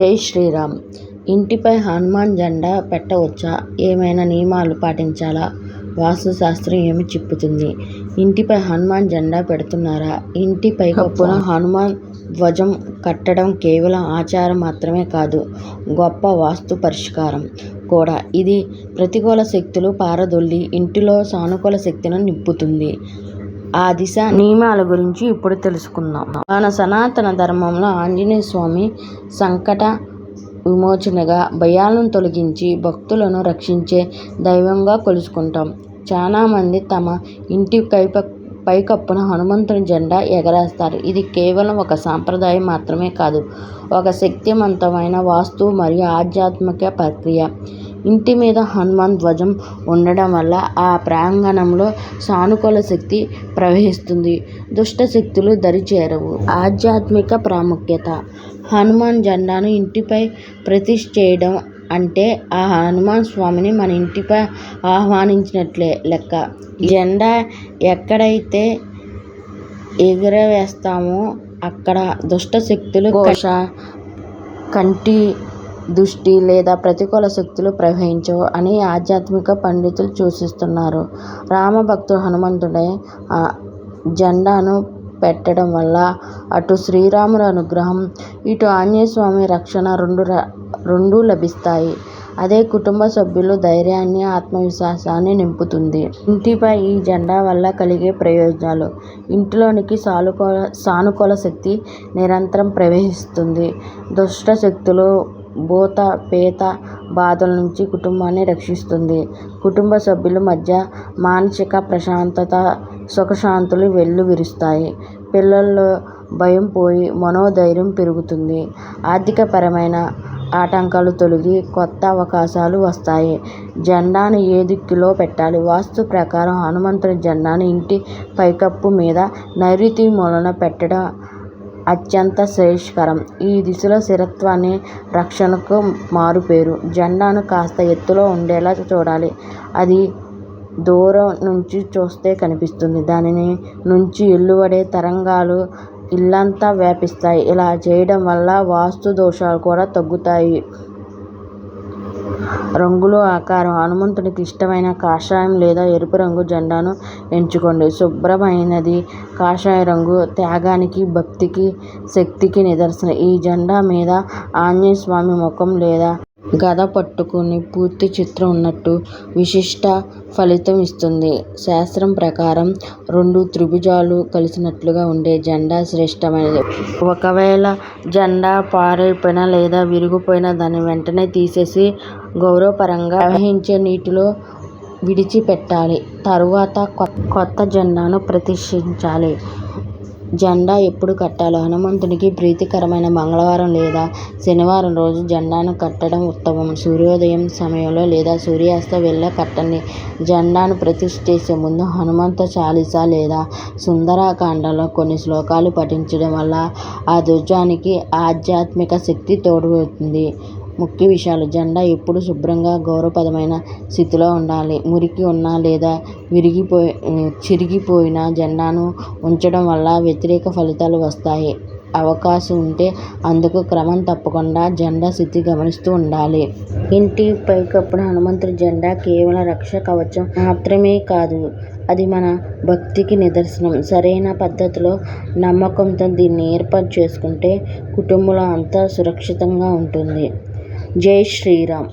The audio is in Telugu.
జై శ్రీరామ్. ఇంటిపై హనుమాన్ జెండా పెట్టవచ్చా? ఏమైనా నియమాలు పాటించాలా? వాస్తు శాస్త్రం ఏమి చెబుతుంది? ఇంటిపై హనుమాన్ జెండా పెడుతున్నారా? ఇంటి పైకప్పున హనుమాన్ ధ్వజం కట్టడం కేవలం ఆచారం మాత్రమే కాదు, గొప్ప వాస్తు పరిష్కారం కూడా. ఇది ప్రతికూల శక్తులు పారదొలి ఇంటిలో సానుకూల శక్తిని నింపుతుంది. ఆ దిశ నియమాల గురించి ఇప్పుడు తెలుసుకుందాం. మన సనాతన ధర్మంలో ఆంజనేయ స్వామి సంకట విమోచనగా, భయాలను తొలగించి భక్తులను రక్షించే దైవంగా కొలుసుకుంటాం. చాలామంది తమ ఇంటి పైకప్పున హనుమంతుని జెండా ఎగరేస్తారు. ఇది కేవలం ఒక సాంప్రదాయం మాత్రమే కాదు, ఒక శక్తివంతమైన వాస్తు మరియు ఆధ్యాత్మిక ప్రక్రియ. ఇంటి మీద హనుమాన్ ధ్వజం ఉండడం వల్ల ఆ ప్రాంగణంలో సానుకూల శక్తి ప్రవహిస్తుంది, దుష్ట శక్తులు దరిచేరవు. ఆధ్యాత్మిక ప్రాముఖ్యత. హనుమాన్ జెండాను ఇంటిపై ప్రతిష్ఠ చేయడం అంటే ఆ హనుమాన్ స్వామిని మన ఇంటిపై ఆహ్వానించినట్లే లెక్క. జెండా ఎక్కడైతే ఎగురవేస్తామో అక్కడ దుష్ట శక్తులు, కంటి దృష్టి లేదా ప్రతికూల శక్తులు ప్రవహించవు అని ఆధ్యాత్మిక పండితులు సూచిస్తున్నారు. రామభక్తుడు హనుమంతుడే జెండాను పెట్టడం వల్ల అటు శ్రీరాముల అనుగ్రహం, ఇటు ఆంజనేయ స్వామి రక్షణ రెండూ లభిస్తాయి. అదే కుటుంబ సభ్యులు ధైర్యాన్ని, ఆత్మవిశ్వాసాన్ని నింపుతుంది. ఇంటిపై ఈ జెండా వల్ల కలిగే ప్రయోజనాలు. ఇంటిలోనికి సానుకూల శక్తి నిరంతరం ప్రవహిస్తుంది. దుష్ట శక్తులు, భూత పేత బాధల నుంచి కుటుంబాన్ని రక్షిస్తుంది. కుటుంబ సభ్యుల మధ్య మానసిక ప్రశాంతత, సుఖశాంతులు వెల్లివిరుస్తాయి. పిల్లల్లో భయం పోయి మనోధైర్యం పెరుగుతుంది. ఆర్థికపరమైన ఆటంకాలు తొలగి కొత్త అవకాశాలు వస్తాయి. జెండాను ఏ దిక్కులో పెట్టాలి? వాస్తు ప్రకారం హనుమంతుని జెండాను ఇంటి పైకప్పు మీద నైరుతి మూలన పెట్టడం అత్యంత శ్రేయస్కరం. ఈ దిశలో స్థిరత్వాన్ని, రక్షణకు మారుపేరు. జెండాను కాస్త ఎత్తులో ఉండేలా చూడాలి. అది దూరం నుంచి చూస్తే కనిపిస్తుంది. దాని నుంచి వెలువడే తరంగాలు ఇల్లంతా వ్యాపిస్తాయి. ఇలా చేయడం వల్ల వాస్తు దోషాలు కూడా తగ్గుతాయి. రంగులు, ఆకారం. హనుమంతునికి ఇష్టమైన కాషాయం లేదా ఎరుపు రంగు జెండాను ఎంచుకోండి. శుభ్రమైనది కాషాయ రంగు త్యాగానికి, భక్తికి, శక్తికి నిదర్శనం. ఈ జెండా మీద ఆంజనేయ స్వామి ముఖం లేదా గద పట్టుకుని పూర్తి చిత్రం ఉన్నట్టు విశిష్ట ఫలితం ఇస్తుంది. శాస్త్రం ప్రకారం 2 త్రిభుజాలు కలిసినట్లుగా ఉండే జెండా శ్రేష్టమైనది. ఒకవేళ జెండా పాడైపోయినా లేదా విరిగిపోయినా దాన్ని వెంటనే తీసేసి గౌరవపరంగా ప్రవహించే నీటిలో విడిచిపెట్టాలి. తరువాత కొత్త జెండాను ప్రతిష్ఠించాలి. జెండా ఎప్పుడు కట్టాలో. హనుమంతునికి ప్రీతికరమైన మంగళవారం లేదా శనివారం రోజు జెండాను కట్టడం ఉత్తమం. సూర్యోదయం సమయంలో లేదా సూర్యాస్త వేళ కట్టండి. జెండాను ప్రతిష్ఠ చేసే ముందు హనుమంత చాలీసా లేదా సుందరకాండలో కొన్ని శ్లోకాలు పఠించడం వల్ల ఆ ధ్వజానికి ఆధ్యాత్మిక శక్తి తోడవుతుంది. ముఖ్య విషయాలు. జెండా ఎప్పుడు శుభ్రంగా, గౌరవప్రదమైన స్థితిలో ఉండాలి. మురికి ఉన్న లేదా చిరిగిపోయిన జెండాను ఉంచడం వల్ల వ్యతిరేక ఫలితాలు వస్తాయి. అవకాశం ఉంటే అందుకు క్రమం తప్పకుండా జెండా స్థితి గమనిస్తూ ఉండాలి. ఇంటి పైకప్పున హనుమంతుడి జెండా కేవలం రక్షా కవచం మాత్రమే కాదు, అది మన భక్తికి నిదర్శనం. సరైన పద్ధతిలో, నమ్మకంతో దీన్ని ఏర్పాటు చేసుకుంటే కుటుంబంలో అంతా సురక్షితంగా ఉంటుంది. జై శ్రీరామ్.